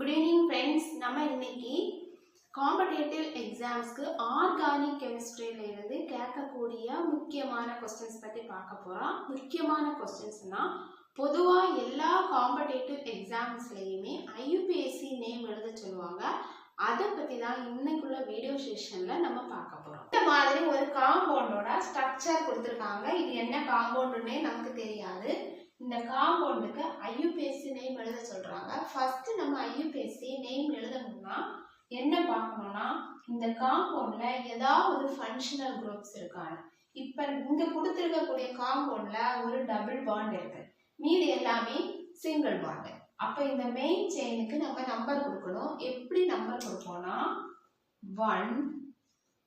Good evening friends. நம்ம இன்னைக்கு competitive எக்ஸாம்ஸ்க்கு organic கெமிஸ்ட்ரியில இருந்து கேட்கக்கூடிய முக்கியமான क्वेश्चंस பத்தி பார்க்க போறோம். முக்கியமான क्वेश्चंसனா பொதுவா எல்லா காம்படிட்டிவ் எக்ஸாம்ஸ்லயுமே IUPAC நேம் எழுத சொல்லுவாங்க. அத பத்தி தான் இன்னைக்குள்ள வீடியோ செஷன்ல நம்ம பார்க்க போறோம். இந்த மாதிரி ஒரு காம்பவுண்டோட ஸ்ட்ரக்சர் கொடுத்திருக்காங்க. இது என்ன காம்பவுண்ட்னே நமக்கு தெரியாது. இந்த காம்பவுண்டுக்கு IUPAC நேம் எழுத சொல்றாங்க. ஃபர்ஸ்ட் நம்ம IUPAC நேம் எழுதணும்னா என்ன பார்க்கணும்னா இந்த காம்பவுண்ட்ல ஏதாவது ஃபங்க்ஷனல் குரூப்ஸ் இருக்காங்க. இப்போ இங்க கொடுத்திருக்கக்கூடிய காம்பவுண்ட்ல ஒரு டபுள் பாண்ட் இருக்கு. மீதி எல்லாமே சிங்கிள் பாண்ட். அப்ப இந்த மெயின் செயினுக்கு நம்ம நம்பர் கொடுக்கணும். எப்படி நம்பர் கொடுப்போம்னா 1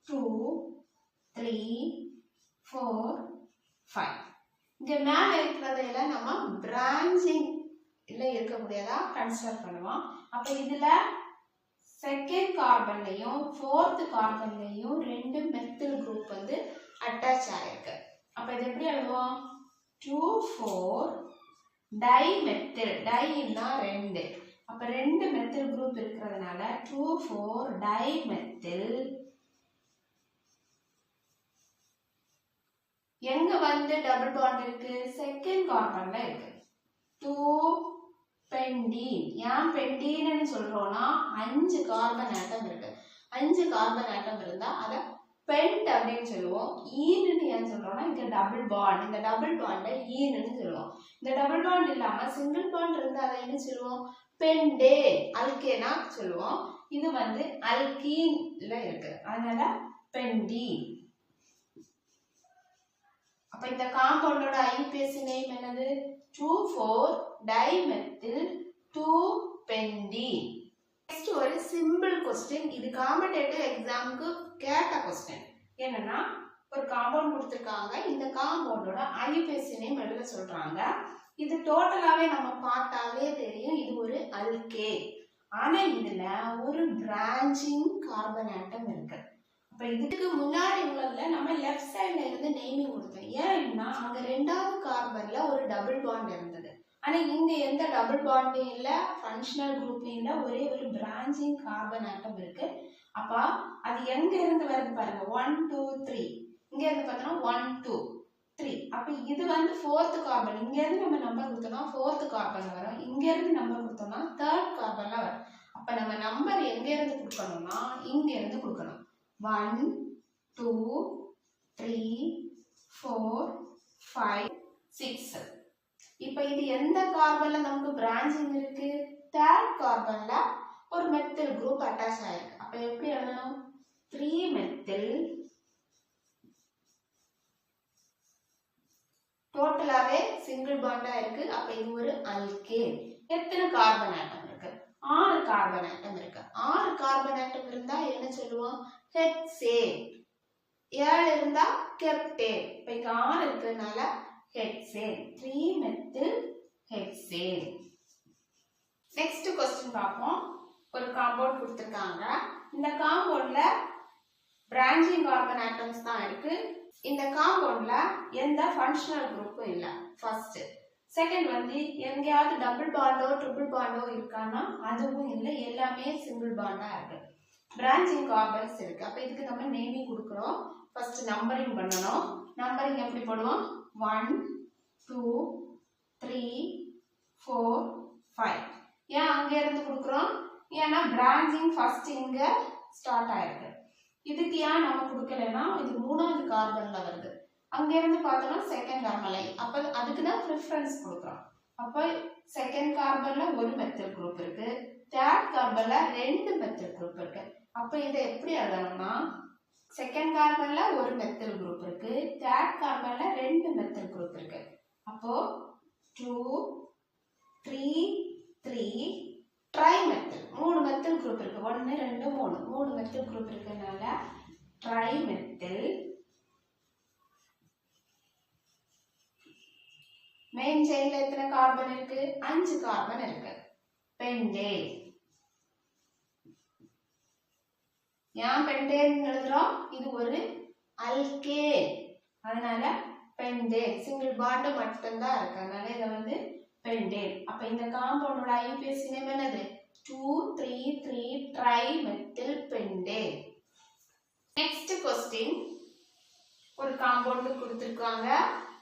2 3 4 5. இங்க மேல இருக்கிறதெல்லாம் நம்ம பிரான்ச்சிங் இல்ல இருக்கக்கூடியதா கன்சிடர் பண்ணுவோம். அப்ப இதுல செகண்ட் கார்பன்லயும் ஃபோர்த் கார்பன்லயும் ரெண்டு மெத்தில் குரூப் வந்து அட்டாச் ஆயிருக்கு. அப்ப இது எப்படி எழுதுவோம் 2,4 டைமெத்தில். டைன்னா ரெண்டு. அப்ப ரெண்டு மெத்தில் குரூப் இருக்கிறதுனால 2,4 டைமெத்தில். எங்க வந்து டபுள் பாண்ட் இருக்கு? செகண்ட் கார்பன்ல இருக்கு. 2 பெண்டீன். ஏன் பெண்டீன்னு சொல்றோம்னா 5 கார்பன் ஆட்டம் இருக்கு. 5 கார்பன் ஆட்டம் இருந்தா அத பென்ட் அப்படின்னு சொல்லுவோம். ஈன்னு ஏன் சொல்றோம்னா இங்க டபுள் பாண்ட். இந்த டபுள் பாண்ட ஈன்னு சொல்லுவோம். இந்த டபுள் பாண்ட் இல்லாம சிங்கிள் பாண்ட் இருந்தா அதை என்ன சொல்லுவோம்? பெண்டே அல்கேனா சொல்லுவோம். இது வந்து அல்கீன்ல இருக்கு. அதனால பெண்டீன். அப்ப இந்த காம்பவுண்டோட IUPAC நேம் என்னது? 2,4 டைமெத்தில் 2-பெண்டீன். நெக்ஸ்ட் ஒரு சிம்பிள் क्वेश्चन. இது காம்படிட்டிவ் எக்ஸாம்க்கு கேட்ட क्वेश्चन. என்னன்னா ஒரு காம்பவுண்ட் கொடுத்திருக்காங்க. இந்த காம்பவுண்டோட IUPAC நேம் எழுத சொல்றாங்க. இது டோட்டலாவே நம்ம பார்த்தாலே தெரியும் இது ஒரு அல்கேன். ஆனா இதுல ஒரு பிரான்ச்சிங் கார்பன் ஆட்டம் இருக்கு. அப்ப இதுக்கு முன்னாடி உள்ளதுல நம்ம லெஃப்ட் சைடுல இருந்து நேமிங் கொடுத்தோம். ஏன்னா அங்க ரெண்டாவது கார்பன்ல ஒரு டபுள் பாண்ட் இருந்தது. ஆனா இங்க எந்த டபுள் பாண்டும் இல்ல, ஃபங்க்ஷனல் குரூப்லயும் இல்ல, ஒரே ஒரு பிரான்ச்சிங் கார்பன் ஆட்டம் இருக்கு. அப்ப அது எங்க இருந்து வருது பாருங்க 1 2 3. இங்க இருந்து பார்த்தோம்னா 1 2 3. அப்ப இது வந்து ஃபோர்த் கார்பன். இங்க இருந்து நம்ம நம்பர் கொடுத்தோம்னா ஃபோர்த் கார்பன்ல வரும். இங்க இருந்து நம்பர் கொடுத்தோம்னா தேர்ட் கார்பன்ல வரும். அப்ப நம்ம நம்பர் எங்க இருந்து கொடுக்கணும்னா இங்க இருந்து கொடுக்கணும். 1 2 3 4 5 6. இப்ப இது எந்த கார்பன்ல நமக்கு பிரான்ச்சிங் இருக்கு? தேர்ட் கார்பன்ல ஒரு மெத்தில் குரூப் அட்டாச் ஆயிருக்கு. அப்ப எப்படி எழுதணும்? 3 மெத்தில். டோட்டலாவே சிங்கிள் பாண்டா இருக்கு. அப்ப இது ஒரு அல்கேன். எத்தனை கார்பன் ஆட்டம் இருக்கு? 6 கார்பன் ஆட்டம் இருக்கு. 6 கார்பன் ஆட்டம் இருந்தா என்ன சொல்லுவோம்? ஹெக்சேன். 7 இருந்தா கெப்டேன். இப்ப இங்க 6 இருக்கிறதுனால hexane. 3 methyl hexane. Next question பார்ப்போம். ஒரு காம்பவுண்ட் கொடுத்திருக்காங்க. இந்த காம்பவுண்ட்ல பிரான்ச்சிங் கார்பன் ஆட்டம்ஸ் தான் இருக்கு. இந்த காம்பவுண்ட்ல எந்த ஃபங்க்ஷனல் குரூப்பும் இல்ல. ஃபர்ஸ்ட். செகண்ட் வந்து எங்கயாவது டபுள் பாண்டோ ட்ரிபிள் பாண்டோ இருக்கானா அதுவும் இல்ல, எல்லாமே சிங்கிள் பாண்டா இருக்கு. பிரான்ச்சிங் கார்பன்ஸ் இருக்கு. அப்ப இதுக்கு நம்ம நேமிங் கொடுக்கறோம். ஃபர்ஸ்ட் நம்பரிங் பண்ணனும். நம்பரிங் எப்படி போடுவோம்? 1 2 3 4 5. ஏன் அங்க இருந்து கொடுக்கறோம்? ஏன்னா பிரான்ச்சிங் ஃபர்ஸ்ட் இங்க ஸ்டார்ட் ஆயிருக்கு. இதுக்கு ஏன் நம்ம கொடுக்கலனா இது மூணாவது கார்பன்ல வருது. அங்க இருந்து பார்த்தோம்னா செகண்ட் கார்பன்ல. அப்ப அதுக்கு தான் பிரெஃபரன்ஸ் கொடுக்கறோம். அப்ப செகண்ட் கார்பன்ல ஒரு மெத்தில் குரூப் இருக்கு. தேர்ட் கார்பன்ல ரெண்டு மெத்தில் குரூப் இருக்கு. அப்ப இதை எப்படி எழுதணும்னா செகண்ட் கார்பன்ல ஒரு மெத்தில் குரூப் இருக்கு. தேர்ட் கார்பன்ல ரெண்டு மெத்தில் குரூப் இருக்கு. அப்போ 2 3 3 ட்ரைமெத்தில். மூணு மெத்தில் குரூப் இருக்கு. 1 2 3. மூணு மெத்தில் குரூப் இருக்கனால ட்ரைமெத்தில். மெயின் செயின்ல எத்தனை கார்பன் இருக்கு? 5 கார்பன் இருக்கு. பெண்டேன். ஏன் பெண்டேன் எழுதுறோம்? இது ஒரு அல்கேன். அதனால பெண்டேன். சிங்கிள் பாண்ட் மட்டும் தான் இருக்கு. அதனால இத வந்து பெண்டேன். அப்ப இந்த காம்பவுண்டோட IUPAC நேம் என்னது? 2 ட்ரைமெத்தில் பெண்டேன். நெக்ஸ்ட் கொஸ்டின், ஒரு காம்பவுண்ட் கொடுத்திருக்காங்க.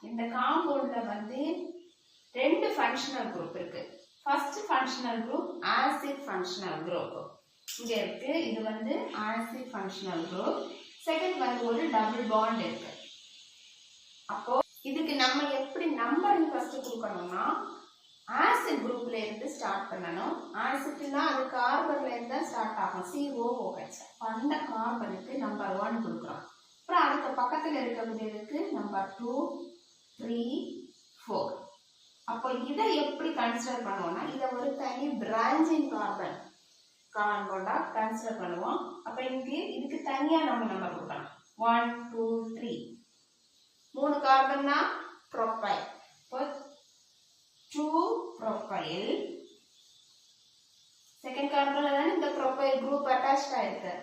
இந்த காம்பவுண்ட்ல வந்து ரெண்டு ஃபங்க்ஷனல் குரூப் இருக்கு. First functional group acid functional group இங்க இருக்கு. இது வந்து ஆசிட் ஃபங்க்ஷனல் குரூப். செகண்ட் வந்து ஒரு டபுள் பாண்ட் இருக்கு. அப்போ இதுக்கு நம்ம எப்படி நம்பரிங் ஃபர்ஸ்ட் கொடுக்கணும்னா ஆசிட் குரூப்ல இருந்து ஸ்டார்ட் பண்ணணும். ஆசிட்னா அது கார்பன்ல இருந்து தான் ஸ்டார்ட் ஆகும், COOH. அந்த கார்பனுக்கு நம்பர் 1 கொடுக்குறோம். அப்புறம் அதுக்கு பக்கத்துல இருக்கக்கூடியதுக்கு நம்பர் 2, 3, 4. அப்போ இதை எப்படி கன்சிடர் பண்ணுவோம்னா இதை ஒரு தனி பிரான்ச்சிங் காம்பவுண்டா கன்சிடர் பண்ணுவோம். அப்ப இங்க இதுக்கு தனியா நம்ம நம்பர் கொடுக்கணும். 1, 2, 3. 3 கார்பன்னா ப்ரோபைல். இப்போ 2 ப்ரோபைல். செகண்ட் கார்பன்ல தான் இந்த ப்ரோபைல் குரூப் அட்டாச்ட் ஆயிருக்கு,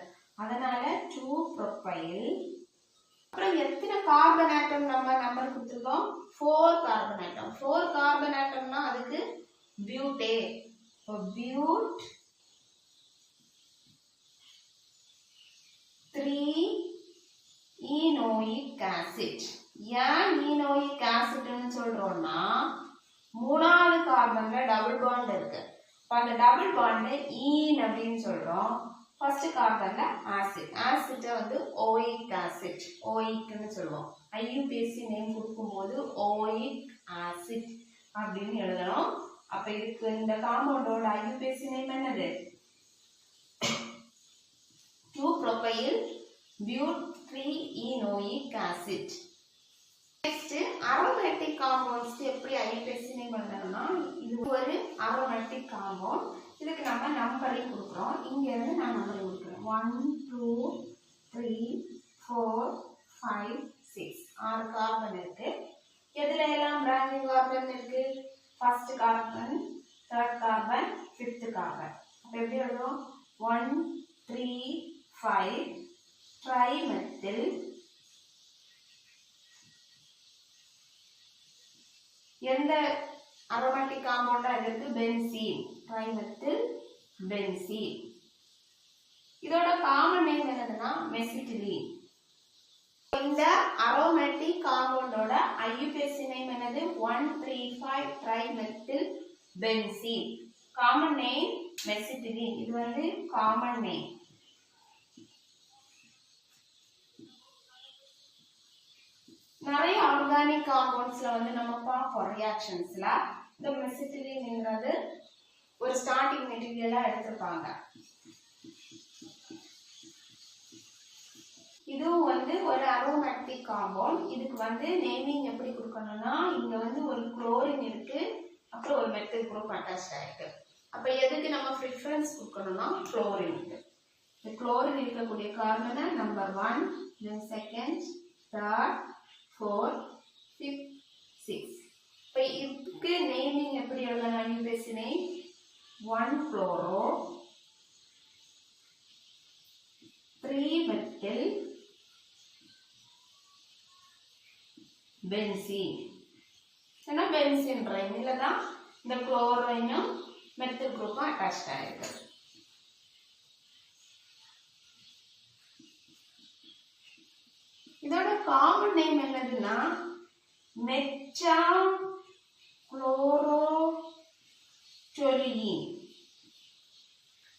அதனால 2 ப்ரோபைல். அப்புறம் எத்தனை கார்பன் ஆட்டம் நம்ம நம்பர் கொடுத்துருக்கோம்? 4 கார்பன் ஆட்டம். 4 கார்பன் ஆட்டம்னா அதுக்கு பியூட்டே. இப்போ பியூட் 3 ஈனோயிக் ஆசிட். ஏன் ஈனோயிக் ஆசிட்னு சொல்றோம்னா மூணாவது கார்பன்ல டபுள் பாண்ட் இருக்கு. அந்த டபுள் பாண்ட் ஈன் அப்படின்னு சொல்றோம். First கார்பன்ல acid. ஆசிட் வந்து ஓயிக் ஆசிட், ஓயிக்னு சொல்லுவோம். IUPAC நேம் கொடுக்கும்போது ஓயிக் ஆசிட் அப்படின்னு எழுதணும். அப்ப இதுக்கு இந்த காம்பவுண்டோட IUPAC நேம் என்னது? 2 propyl but 3 enoic acid. Next aromatic compounds எப்படி IUPAC நேம் எழுதணும்னா இது ஒரு அரோமேட்டிக் காம்பவுண்ட். இதுக்கு நம்ம நம்பரிங் கொடுக்குறோம். இங்க இருந்து நான் நம்பரிங் கொடுக்குறேன். 1, 2, 3, 4, 5, 6. 6 கார்பன் இருக்கு. எதுல எல்லாம் பிரான்ச்சிங் கார்பன் இருக்கு? First carbon, third carbon, fifth carbon. அப்ப எப்படி எழுதுவோம்? 1, 3, 5 ட்ரைமெத்தில் எந்த அரோமேட்டிக் காம்பவுண்டா இருக்கு? பென்சீன். Trimethyl benzene. இதோட காமன் நேம் என்னதுன்னா மெசிட்டிலீன். இந்த அரோமேட்டிக் காம்பவுண்டோட IUPAC நேம் என்னது? 1,3,5 trimethyl benzene. Common name mesitylene. இது வந்து காமன் நேம். நிறைய ஆர்கானிக் காம்பவுண்ட்ஸ்ல வந்து நம்ம பார்ப்போம் ரியாக்ஷன்ஸ்ல. இந்த மெசிட்டிலீன்ங்கிறது ஒரு ஸ்டார்டிங் மெட்டீரியலா எடுத்துப்பாங்க. இதுவும் வந்து ஒரு அரோமேட்டிக் காம்பவுண்ட். இதுக்கு வந்து நேமிங் எப்படி கொடுக்கணும்னா இங்க வந்து ஒரு குளோரின் இருக்கு, அப்புறம் ஒரு மெத்தில் குரூப் அட்டாச் ஆயிருக்கு. அப்ப எதுக்கு நம்ம ப்ரிஃபரன்ஸ் கொடுக்கணும்னா குளோரினுக்கு. இந்த குளோரின் இருக்கக்கூடிய கார்பனை நம்பர் 1, then செகண்ட், தேர்ட், 4, 5, 6. இப்போ இதுக்கு நேமிங் எப்படி எழுதலாம்? IUPAC name 1 chloro 3 methyl benzene. ஏன்னா பென்சீன் ரைம் இல்லதான் இந்த குளோரைனும் மெத்தில் குரூப்பும் அட்டாச் ஆயிருக்கு. இதோட காமன் நேம் என்னதுன்னா மெட்டா குளோரோ டொலியின்.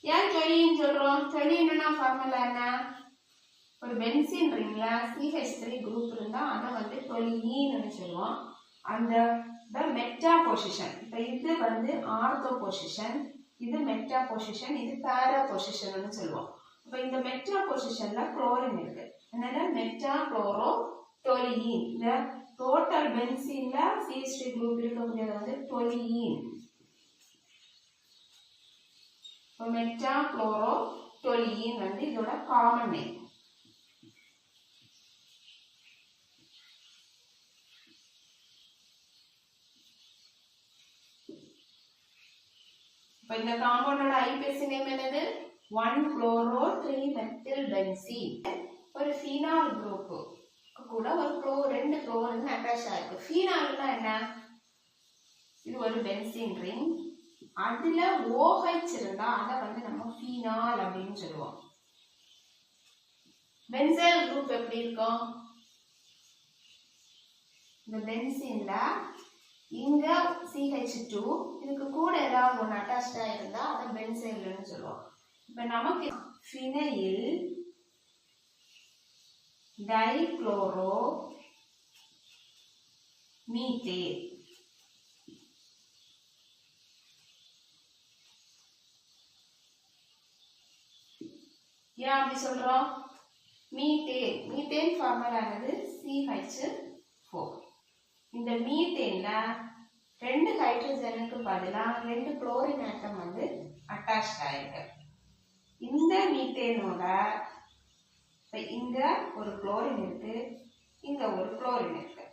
ஏன் டொலியின் சொல்றோம்? டொலின்னா ஃபார்முலா என்ன? ஒரு பென்சீன் ரிங்ல CH3 குரூப் இருந்தா அதை வந்து டொலியின்னு சொல்லுவோம். அந்த மெட்டா பொசிஷன். இப்ப இது வந்து ஆர்த்தோ பொசிஷன், இது மெட்டா பொசிஷன், இது பேரா பொசிஷன் சொல்லுவோம். இப்ப இந்த மெட்டா பொசிஷன்ல குளோரின் இருக்கு, அதனால மெட்டா குளோரோ டொலியின். இந்த டோட்டல் பென்சீன்ல CH3 குரூப் இருக்கக்கூடியது வந்து டொலியின். மெட்டா குளோரோ டொலியின் வந்து இதோட காமன் நேம். இப்ப இந்த காம்பவுண்டோட IUPAC நேம் என்னது? 1 குளோரோ 3 மெத்தில் பென்சீன். ஒரு ஃபீனால் குரூப் கூட ஒரு ரெண்டு குளோரின் அட்டாச் ஆயிருக்கு. ஃபீனால்னா என்ன? இது ஒரு பென்சீன் ரிங், அதுல OH இருந்தா அதை வந்து நம்ம ஃபீனால் அப்படின்னு சொல்லுவோம். பென்சைல் குரூப் எப்படி இருக்கும்? இந்த பென்சீன்ல இங்க CH2 இதுக்கு கூட ஏதாவது ஒன்று அட்டாச்டா இருந்தா அதை பென்சைல்னு சொல்லுவோம். இப்ப நமக்கு ஃபினைல் டைக்ளோரோ மீத்தேன் ஏன் அப்படி சொல்றோம்? மீத்தேன் ஃபார்முலானது CH4. இந்த மீத்தேன்ல 2 ஹைட்ரஜனுக்கு பதிலா 2 குளோரின் ஆட்டம் வந்து அட்டாச்ட் ஆயிருக்கு. இந்த மீத்தேனோட இங்க ஒரு குளோரின் இருக்கு, இங்க ஒரு குளோரின் இருக்கு.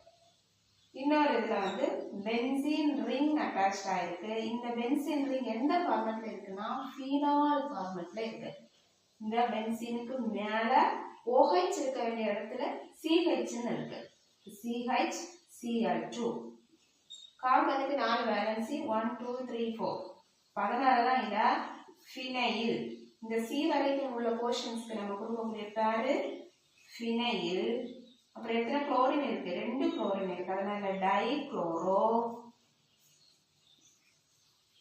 இன்னொரு இதுல வந்து பென்சீன் ரிங் அட்டாச்ட் ஆயிருக்கு. இந்த பென்சீன் ரிங் எந்த ஃபார்மட்ல இருக்குன்னா ஃபீனால் ஃபார்மட்ல இருக்கு. இந்த பென்சீனுக்கு மேல OH இருக்க வேண்டிய இடத்துல CH இருக்கு. CHCl2. கார்பனுக்கு 4 வேலன்சி 1 2 3 4. அதனாலதான் இத ஃபினைல். இந்த C வரைக்கும் உள்ள போர்ஷன்ஸ்க்கு நம்ம கொடுக்கக்கூடிய பேரு ஃபினைல். அப்புறம் எத்தனை குளோரின் இருக்கு? 2 குளோரின் இருக்கு. அதனால டைக்ளோரோ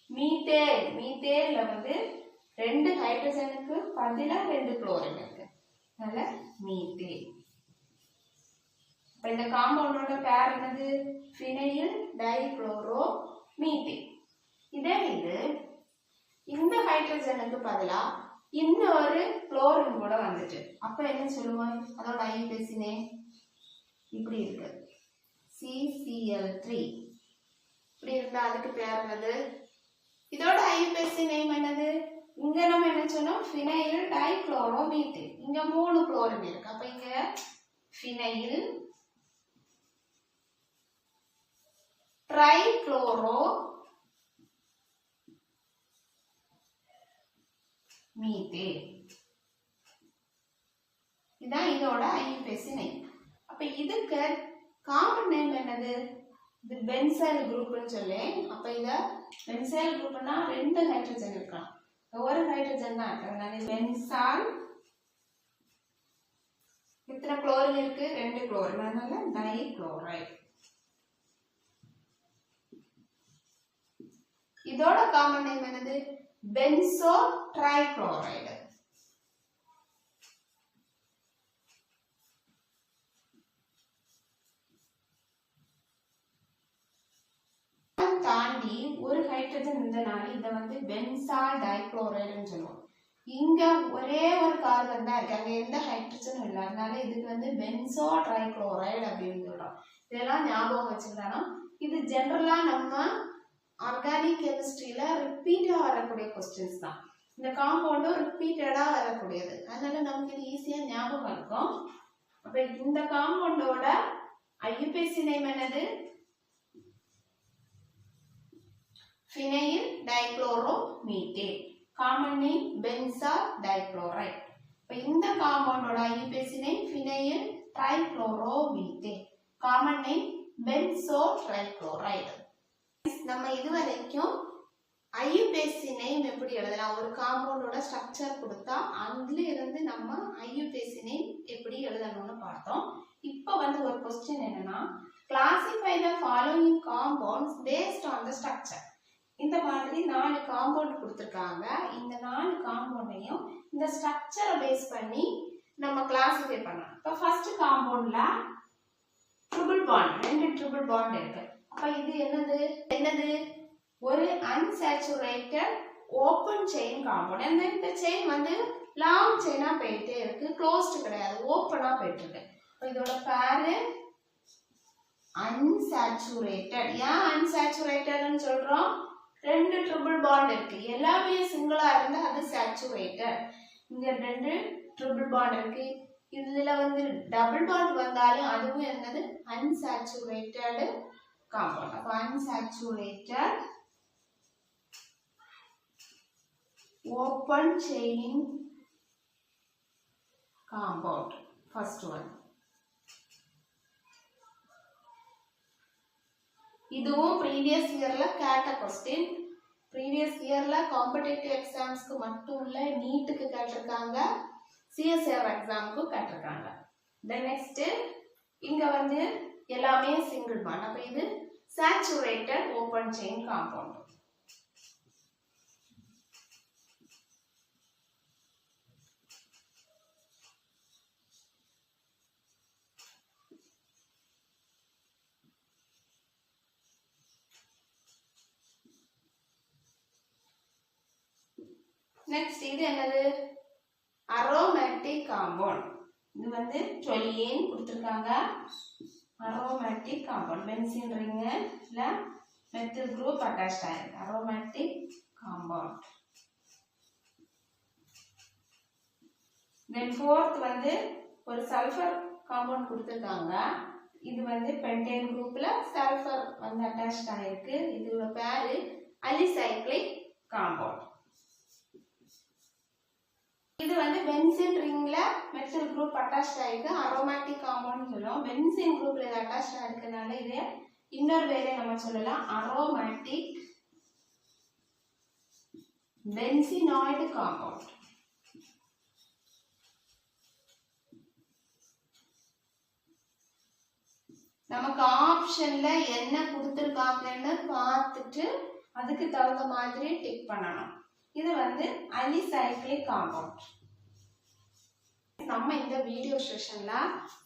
மீத்தேன். மீத்தேன்ல வந்து 2 ஹைட்ரஜனுக்கு பதிலா 2 குளோரின் இருக்கு. அதனால மீத்தேன். இப்ப இந்த காம்பவுண்டோட பேர் என்னது? Phenyl dichloro methane. இதே இது இந்த ஹைட்ரஜனுக்கு பதிலா இன்னொரு குளோரின் கூட வந்துட்டு அப்ப என்ன சொல்லுவோம்? அதோட IUPAC நேம் இப்படி இருக்கு, CCl3. இப்படி இருந்தா அதுக்கு பேர் என்னது? இதோட IUPAC நேம் என்னது? இங்க நம்ம என்ன சொன்னோம்? Phenyl dichloro methane. இங்க 3 குளோரின் இருக்கு. அப்ப இங்க ஃபினைல் ட்ரைக்ளோரோ மீத்தேன். இதான் இதோட IUPAC நேம். அப்ப இதுக்கு காமன் நேம் என்னது? இது பென்சைல் குரூப்னு சொல்லி. அப்ப இத பென்சைல் குரூப்னா 2 ஹைட்ரஜன் இருக்கலாம், ஒரு ஹைட்ரஜன் தான் இருக்கு. அதனால பென்சால் எத்தனை குளோரின் இருக்கு? 2 குளோரின். அதனால டைக்ளோரைடு. இதோட காமன் நேம் என்னது? Benzo trichloride. தாண்டி ஒரு ஹைட்ரஜன் இருந்தனால இத வந்து பென்சால் டைக்ளோரைடுன்னு சொல்லுவோம். இங்க ஒரே ஒரு கார்பன் தான் இருக்கு, அங்க எந்த ஹைட்ரஜனும் இல்லை. அதனால இதுக்கு வந்து பென்சோ ட்ரைக்ளோரைடு அப்படின்னு சொல்றோம். இதெல்லாம் ஞாபகம் வச்சுக்கிட்டோம்னா இது ஜெனரலா நம்ம ஆர்கானிக் கெமிஸ்ட்ரியில ரிப்பீட்டா வரக்கூடிய கொஸ்டின்ஸ் தான். இந்த காம்பவுண்டும் ரிப்பீட்டடா வரக்கூடியது. அதனால நமக்கு இது ஈஸியா ஞாபகம் இருக்கும். அப்ப இந்த காம்பவுண்டோட IUPAC நேம் என்னது? Phenyl dichloro methane. Common name benzal dichloride. இப்ப இந்த காம்பவுண்டோட IUPAC name phenyl trichloro methane. Common name benzo trichloride. நம்ம இதுவரைக்கும் IUPAC நேம் எப்படி எழுதலாம், ஒரு காம்பவுண்டோட ஸ்ட்ரக்சர் கொடுத்தா அதுல இருந்து நம்ம IUPAC நேம் எப்படி எழுதணும்னு பார்த்தோம். இப்போ வந்து ஒரு क्वेश्चन என்னன்னா, classify the following compounds based on the structure. இந்த மாதிரி 4 காம்பவுண்ட் கொடுத்திருக்காங்க. இந்த 4 காம்பவுண்டையும் இந்த ஸ்ட்ரக்சரை பேஸ் பண்ணி நம்ம கிளாசிஃபை பண்ணலாம். இப்போ ஃபர்ஸ்ட் காம்பவுண்ட்ல ட்ரிபிள் பாண்ட், 2 ட்ரிபிள் பாண்ட் இருக்கு. அப்ப இது என்னது? ஒரு அன்சாச்சுரேட்டட் ஓபன் செயின் காம்பவுண்ட். இந்த செயின் வந்து லாங் செயினா போயிட்டே இருக்கு, க்ளோஸ்ட் கிடையாது, ஓபனா போயிட்டு இருக்கு. இதோட பேரு அன்சாச்சுரேட்டட். ஏன் அன்சாச்சுரேட்டட்னு சொல்றோம்? 2 ட்ரிபிள் பாண்ட் இருக்கு, எல்லாமே சிங்கிளா இருந்தா அது சாச்சுரேட்டட். இங்க 2 ட்ரிபிள் பாண்ட் இருக்கு, இதுல வந்து டபுள் பாண்ட் வந்தாலும் அதுவும் என்னது? Unsaturated compound. அப்ப unsaturated open chaining compound, first one. இதுவும் previous yearல கேட்ட question. ப்ரீவியஸ் இயர்ல காம்படிட்டிவ் எக்ஸாம்ஸ்க்கு மட்டும் இல்ல நீட்டுக்கு கேட்டிருக்காங்க, சிஎஸ்ஆர் எக்ஸாமுக்கும் கேட்டிருக்காங்க. தென் நெக்ஸ்ட் இங்க வந்து எல்லாமே சிங்கிள் பாண்ட். அப்ப இது saturated open chain compound. Next இது என்னது? Aromatic compound. இது வந்து டொலியேன் கொடுத்திருக்காங்க. அரோமேட்டிக் காம்பவுண்ட் பென்சீன் ரிங்ல மெத்தில் குரூப் அட்டாச்ட் ஆயிருக்கு. Aromatic compound. தென் ஃபோர்த் வந்து ஒரு சல்ஃபர் காம்பவுண்ட் கொடுத்திருக்காங்க. இது வந்து பென்டேன் குரூப்ல சல்ஃபர் வந்து அட்டாச்ட் ஆயிருக்கு. இதோட பேரு அலிசைக்ளிக் காம்பவுண்ட். இது வந்து பென்சீன் ரிங்ல மெத்தில் குரூப் அட்டாச்ட் ஆயிருக்கு, அரோமேட்டிக் காம்பவுண்ட் சொல்லுவோம். பென்சீன் குரூப்ல இது அட்டாச்ட் ஆயிருக்கனால இது இன்னொரு வேலை நம்ம சொல்லலாம் அரோமேட்டிக் பென்சீனாய்டு காம்பவுண்ட். நமக்கு ஆப்ஷன்ல என்ன கொடுத்திருக்காங்கன்னு பார்த்துட்டு அதுக்கு தகுந்த மாதிரி டிக் பண்ணணும். இது வந்து அலிசைக்ளிக் காம்பவுண்ட். நம்ம இந்த வீடியோ செஷன்ல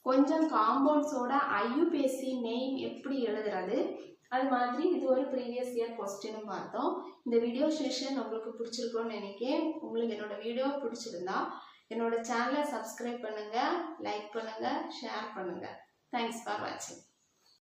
கொஞ்சம் காம்பவுண்ட்ஸோட ஐயுபிஎஸ்சி நேம் எப்படி எழுதுறது, அது மாதிரி இது ஒரு ப்ரீவியஸ் இயர் கொஸ்டின் பார்த்தோம். இந்த வீடியோ செஷன் உங்களுக்கு பிடிச்சிருக்கும்னு நினைக்கிறேன். உங்களுக்கு என்னோட வீடியோ பிடிச்சிருந்தா என்னோட சேனலை சப்ஸ்கிரைப் பண்ணுங்க, லைக் பண்ணுங்க, ஷேர் பண்ணுங்க. தேங்க்ஸ் ஃபார் வாட்சிங்.